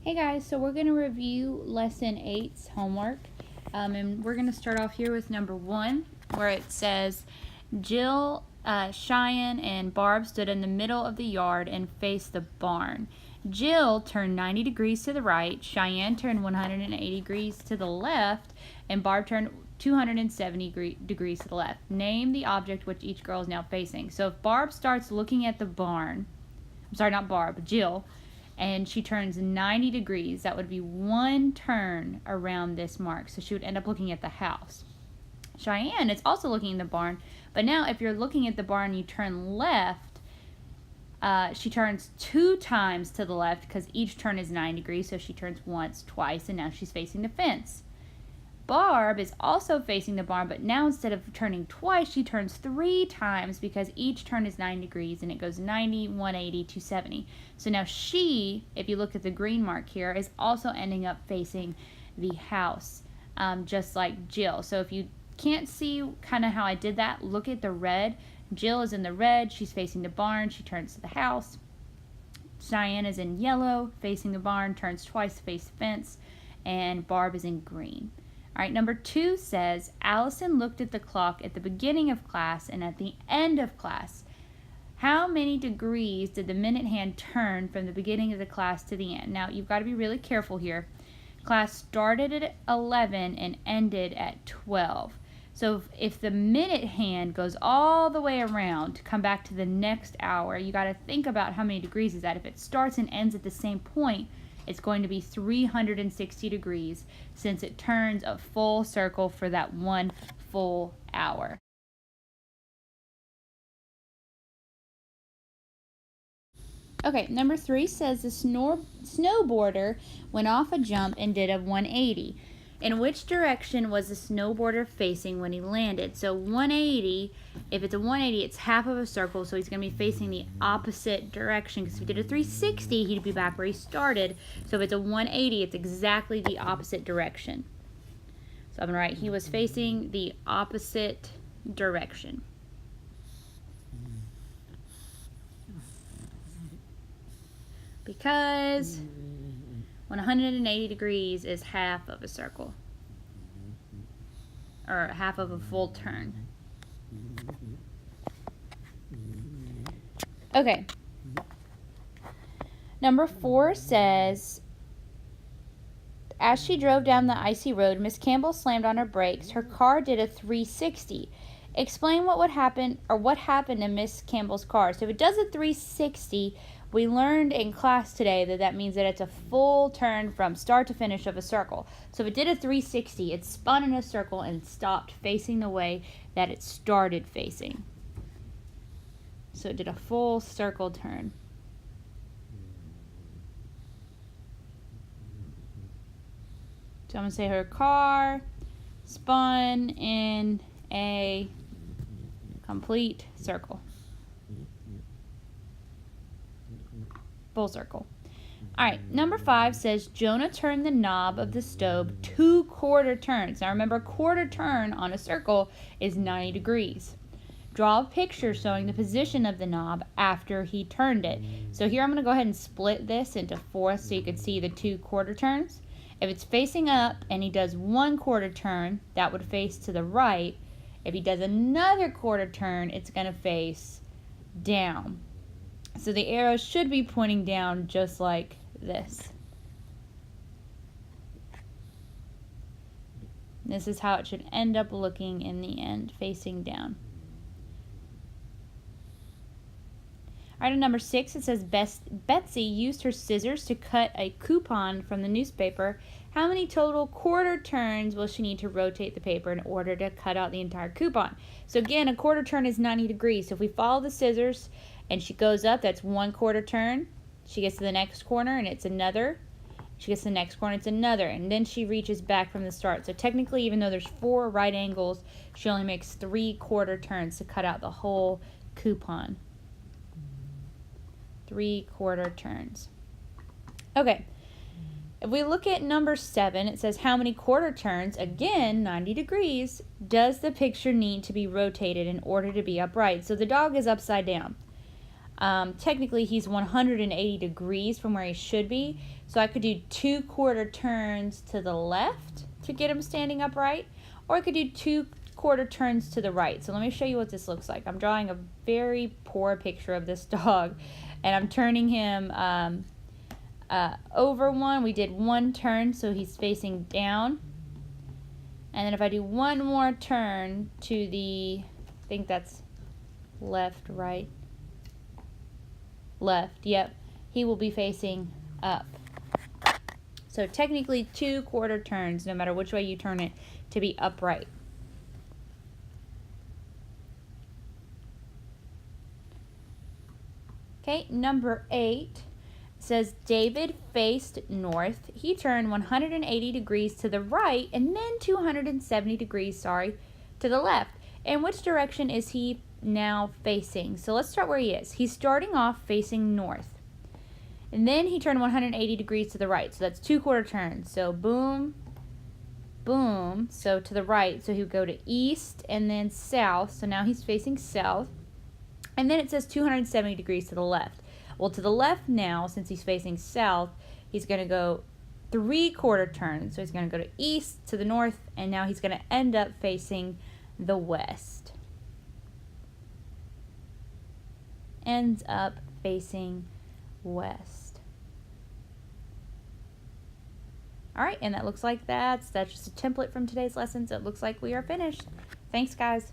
Hey guys, so we're going to review Lesson 8's homework. And we're going to start off here with number 1, where it says, Jill, Cheyenne, and Barb stood in the middle of the yard and faced the barn. Jill turned 90 degrees to the right, Cheyenne turned 180 degrees to the left, and Barb turned 270 degrees to the left. Name the object which each girl is now facing. So if Barb starts looking at the barn, I'm sorry, not Barb, Jill, and she turns 90 degrees, that would be one turn around this mark. So she would end up looking at the house. Cheyenne is also looking at the barn, but now if you're looking at the barn and you turn left, she turns 2 times to the left because each turn is 90 degrees, so she turns once, twice, and now she's facing the fence. Barb is also facing the barn, but now instead of turning twice, she turns 3 times because each turn is 90 degrees and it goes 90, 180, 270. So now she, if you look at the green mark here, is also ending up facing the house, just like Jill. So if you can't see kind of how I did that, look at the red. Jill is in the red, she's facing the barn, she turns to the house. Cheyenne is in yellow, facing the barn, turns twice to face the fence, and Barb is in green. All right, number 2 says, Allison looked at the clock at the beginning of class and at the end of class. How many degrees did the minute hand turn from the beginning of the class to the end? Now, you've got to be really careful here. Class started at 11 and ended at 12. So if the minute hand goes all the way around to come back to the next hour, you got to think about how many degrees is that. If it starts and ends at the same point, it's going to be 360 degrees since it turns a full circle for that one full hour. Okay, number 3 says the snowboarder went off a jump and did a 180. In which direction was the snowboarder facing when he landed? So 180, if it's a 180, it's half of a circle, so he's going to be facing the opposite direction. Because if he did a 360, he'd be back where he started. So if it's a 180, it's exactly the opposite direction. So I'm going to write he was facing the opposite direction. Because 180 degrees is half of a circle, or half of a full turn. Okay. Number 4 says, as she drove down the icy road, Miss Campbell slammed on her brakes. Her car did a 360. Explain what would happen, or what happened to Miss Campbell's car. So if it does a 360, we learned in class today that that means that it's a full turn from start to finish of a circle. So if it did a 360, it spun in a circle and stopped facing the way that it started facing. So it did a full circle turn. So I'm going to say her car spun in a complete circle. Full circle. All right, number 5 says Jonah turned the knob of the stove 2 quarter turns. Now remember, a quarter turn on a circle is 90 degrees. Draw a picture showing the position of the knob after he turned it. So here I'm going to go ahead and split this into 4 so you can see the 2 quarter turns. If it's facing up and he does 1 quarter turn, that would face to the right. If he does another quarter turn, it's going to face down. So the arrow should be pointing down just like this. This is how it should end up looking in the end, facing down. All right, on number 6, it says Betsy used her scissors to cut a coupon from the newspaper. How many total quarter turns will she need to rotate the paper in order to cut out the entire coupon? So again, a quarter turn is 90 degrees. So if we follow the scissors and she goes up, that's 1 quarter turn. She gets to the next corner and it's another. She gets to the next corner, it's another. And then she reaches back from the start. So technically, even though there's 4 right angles, she only makes 3 quarter turns to cut out the whole coupon. 3 quarter turns. Okay. If we look at number 7, it says how many quarter turns, again, 90 degrees, does the picture need to be rotated in order to be upright? So the dog is upside down. Technically he's 180 degrees from where he should be. So I could do 2/4 turns to the left to get him standing upright, or I could do 2/4 turns to the right. So let me show you what this looks like. I'm drawing a very poor picture of this dog, and I'm turning him over one. We did 1 turn, so he's facing down. And then if I do 1 more turn to the, I think that's left, right, left, yep, he will be facing up. So technically 2/4 turns, no matter which way you turn it, to be upright. Okay, number 8 says David faced north. He turned 180 degrees to the right and then 270 degrees, to the left. And which direction is he now facing? So let's start where he is. He's starting off facing north. And then he turned 180 degrees to the right. So that's 2/4 turns. So boom, boom. So to the right. So he would go to east and then south. So now he's facing south. And then it says 270 degrees to the left. Well, to the left now, since he's facing south, he's going to go 3/4 turns. So he's going to go to east, to the north, and now he's going to end up facing the west. Ends up facing west. All right, and that looks like that's just a template from today's lesson. So it looks like we are finished. Thanks, guys.